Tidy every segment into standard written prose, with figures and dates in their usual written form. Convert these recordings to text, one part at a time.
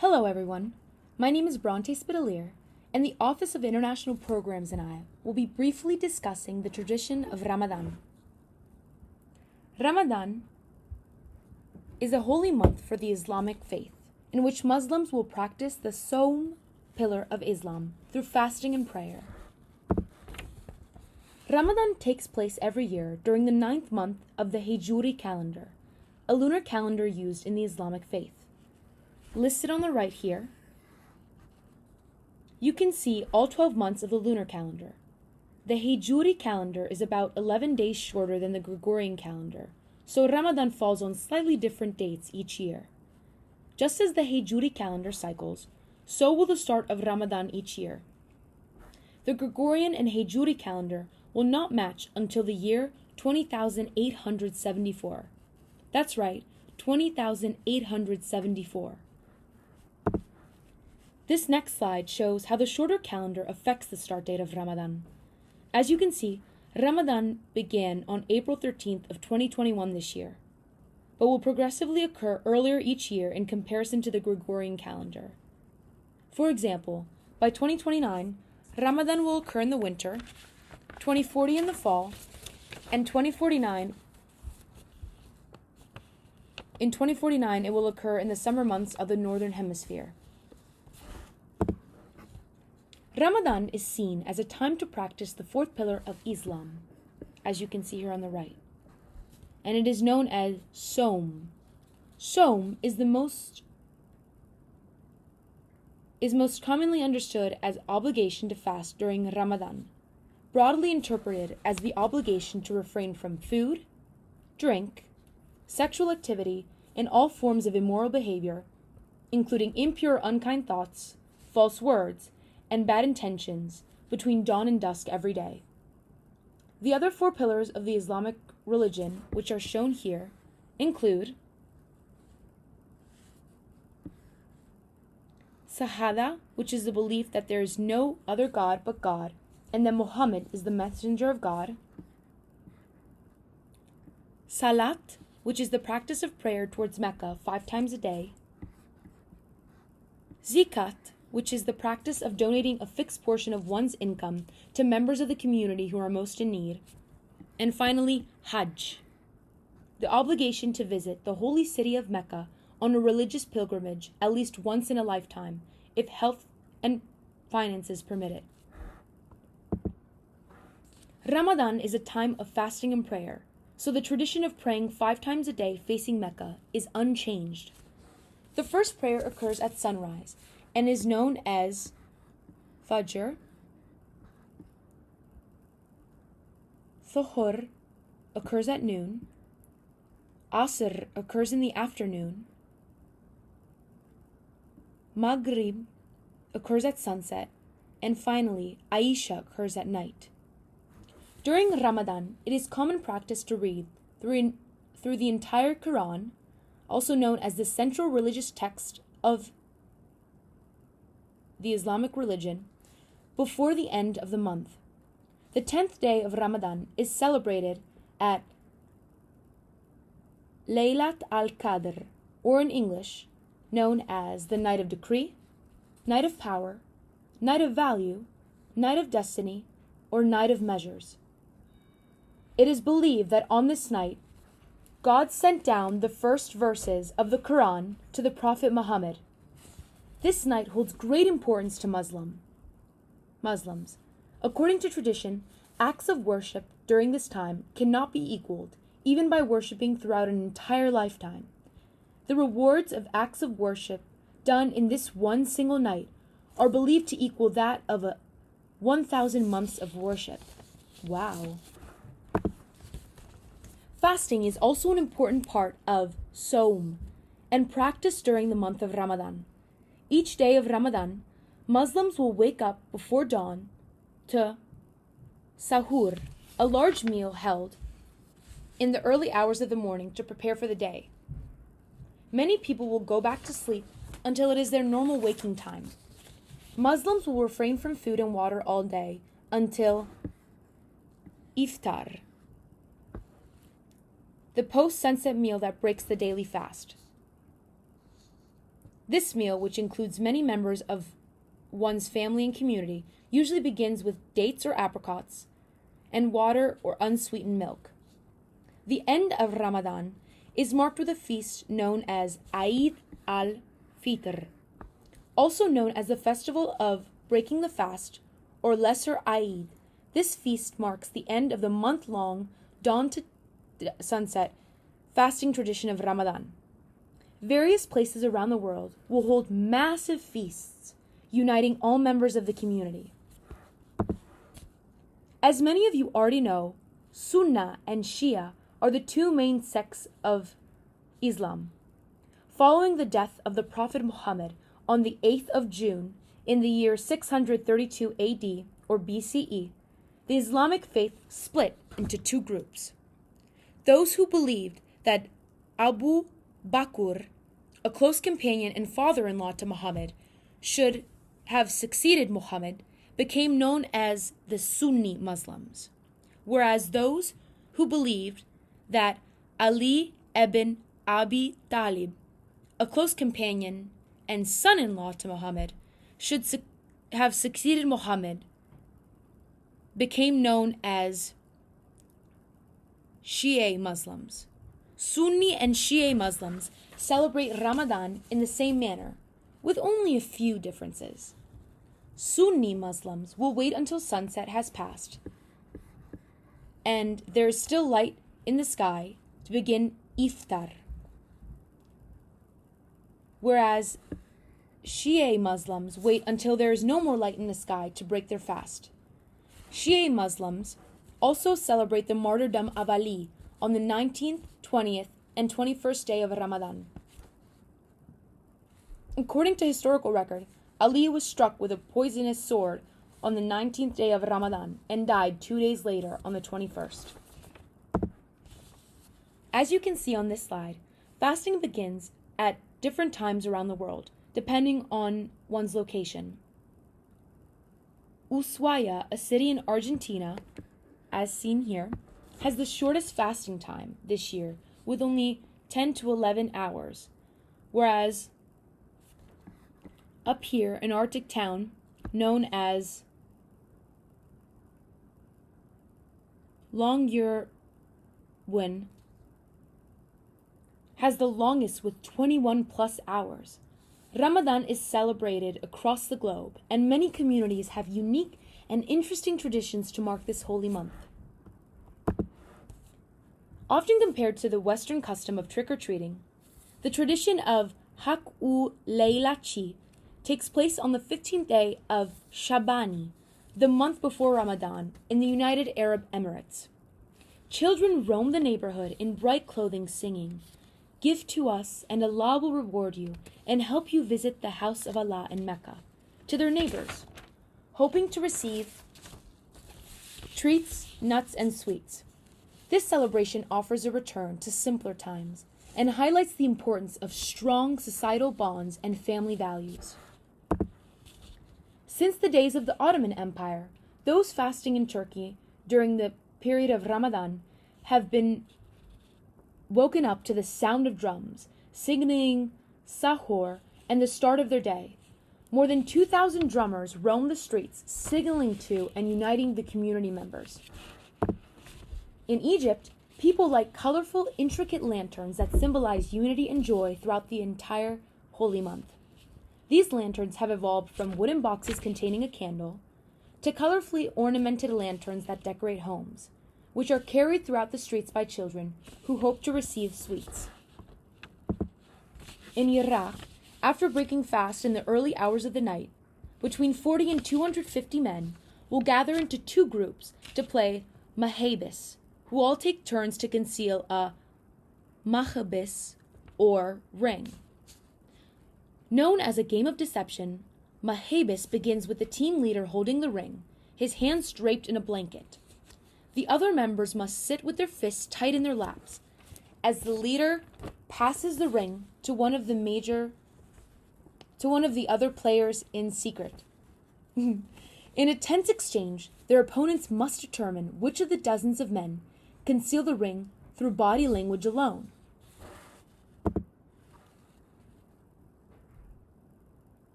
Hello everyone, my name is Bronte Spitalier, and the Office of International Programs and I will be briefly discussing the tradition of Ramadan. Ramadan is a holy month for the Islamic faith, in which Muslims will practice the Sawm pillar of Islam through fasting and prayer. Ramadan takes place every year during the 9th month of the Hijri calendar, a lunar calendar used in the Islamic faith. Listed on the right here, you can see all 12 months of the lunar calendar. The Hijri calendar is about 11 days shorter than the Gregorian calendar, so Ramadan falls on slightly different dates each year. Just as the Hijri calendar cycles, so will the start of Ramadan each year. The Gregorian and Hijri calendar will not match until the year 20,874. That's right, 20,874. This next slide shows how the shorter calendar affects the start date of Ramadan. As you can see, Ramadan began on April 13th of 2021 this year, but will progressively occur earlier each year in comparison to the Gregorian calendar. For example, by 2029, Ramadan will occur in the winter, 2040 in the fall, and in 2049 it will occur in the summer months of the Northern Hemisphere. Ramadan is seen as a time to practice the fourth pillar of Islam, as you can see here on the right, and it is known as Sawm. Sawm is most commonly understood as obligation to fast during Ramadan, broadly interpreted as the obligation to refrain from food, drink, sexual activity, and all forms of immoral behavior, including impure, unkind thoughts, false words, and bad intentions between dawn and dusk every day. The other four pillars of the Islamic religion, which are shown here, include Shahada, which is the belief that there is no other God but God, and that Muhammad is the messenger of God. Salat, which is the practice of prayer towards Mecca 5 times a day. Zakat, which is the practice of donating a fixed portion of one's income to members of the community who are most in need. And finally, Hajj, the obligation to visit the holy city of Mecca on a religious pilgrimage at least once in a lifetime, if health and finances permit it. Ramadan is a time of fasting and prayer, so the tradition of praying 5 times a day facing Mecca is unchanged. The first prayer occurs at sunrise and is known as Fajr. Thuhur occurs at noon. Asr occurs in the afternoon. Maghrib occurs at sunset. And finally, Aisha occurs at night. During Ramadan, it is common practice to read through the entire Quran, also known as the central religious text of the Islamic religion, before the end of the month. The 10th day of Ramadan is celebrated at Laylat al-Qadr, or in English, known as the Night of Decree, Night of Power, Night of Value, Night of Destiny, or Night of Measures. It is believed that on this night, God sent down the first verses of the Quran to the Prophet Muhammad. This night holds great importance to Muslims. According to tradition, acts of worship during this time cannot be equaled, even by worshiping throughout an entire lifetime. The rewards of acts of worship done in this one single night are believed to equal that of 1,000 months of worship. Wow. Fasting is also an important part of Sawm and practiced during the month of Ramadan. Each day of Ramadan, Muslims will wake up before dawn to Sahur, a large meal held in the early hours of the morning to prepare for the day. Many people will go back to sleep until it is their normal waking time. Muslims will refrain from food and water all day until Iftar, the post-sunset meal that breaks the daily fast. This meal, which includes many members of one's family and community, usually begins with dates or apricots and water or unsweetened milk. The end of Ramadan is marked with a feast known as Eid al-Fitr, also known as the festival of breaking the fast or Lesser Eid. This feast marks the end of the month-long dawn to sunset fasting tradition of Ramadan. Various places around the world will hold massive feasts, uniting all members of the community. As many of you already know, Sunnah and Shia are the two main sects of Islam. Following the death of the Prophet Muhammad on the 8th of June in the year 632 AD or BCE, the Islamic faith split into two groups. Those who believed that Abu Bakr, a close companion and father-in-law to Muhammad, should have succeeded Muhammad, became known as the Sunni Muslims, whereas those who believed that Ali ibn Abi Talib, a close companion and son-in-law to Muhammad, should have succeeded Muhammad, became known as Shia Muslims. Sunni and Shia Muslims celebrate Ramadan in the same manner, with only a few differences. Sunni Muslims will wait until sunset has passed and there is still light in the sky to begin iftar, whereas Shia Muslims wait until there is no more light in the sky to break their fast. Shia Muslims also celebrate the martyrdom of Ali on the 19th, 20th, and 21st day of Ramadan. According to historical record, Ali was struck with a poisonous sword on the 19th day of Ramadan and died 2 days later on the 21st. As you can see on this slide, fasting begins at different times around the world, depending on one's location. Ushuaia, a city in Argentina, as seen here, has the shortest fasting time this year with only 10 to 11 hours, whereas up here, an Arctic town known as Longyearbyen has the longest with 21 plus hours. Ramadan is celebrated across the globe, and many communities have unique and interesting traditions to mark this holy month. Often compared to the Western custom of trick-or-treating, the tradition of Hak-u Laylachi takes place on the 15th day of Shabani, the month before Ramadan, in the United Arab Emirates. Children roam the neighborhood in bright clothing singing, "Give to us, and Allah will reward you and help you visit the house of Allah in Mecca," to their neighbors, hoping to receive treats, nuts, and sweets. This celebration offers a return to simpler times and highlights the importance of strong societal bonds and family values. Since the days of the Ottoman Empire, those fasting in Turkey during the period of Ramadan have been woken up to the sound of drums, signaling sahur and the start of their day. More than 2,000 drummers roam the streets, signaling to and uniting the community members. In Egypt, people light colorful, intricate lanterns that symbolize unity and joy throughout the entire holy month. These lanterns have evolved from wooden boxes containing a candle to colorfully ornamented lanterns that decorate homes, which are carried throughout the streets by children who hope to receive sweets. In Iraq, after breaking fast in the early hours of the night, between 40 and 250 men will gather into two groups to play mahabis, who all take turns to conceal a mahabis or ring. Known as a game of deception, mahabis begins with the team leader holding the ring, his hands draped in a blanket. The other members must sit with their fists tight in their laps as the leader passes the ring to one of the other players in secret. In a tense exchange, their opponents must determine which of the dozens of men conceal the ring through body language alone.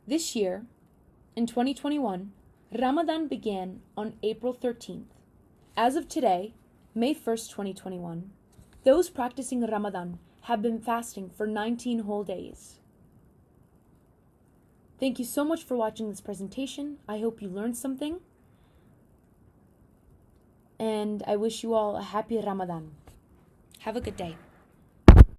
This year, in 2021, Ramadan began on April 13th. As of today, May 1st, 2021, those practicing Ramadan have been fasting for 19 whole days. Thank you so much for watching this presentation. I hope you learned something. And I wish you all a happy Ramadan. Have a good day.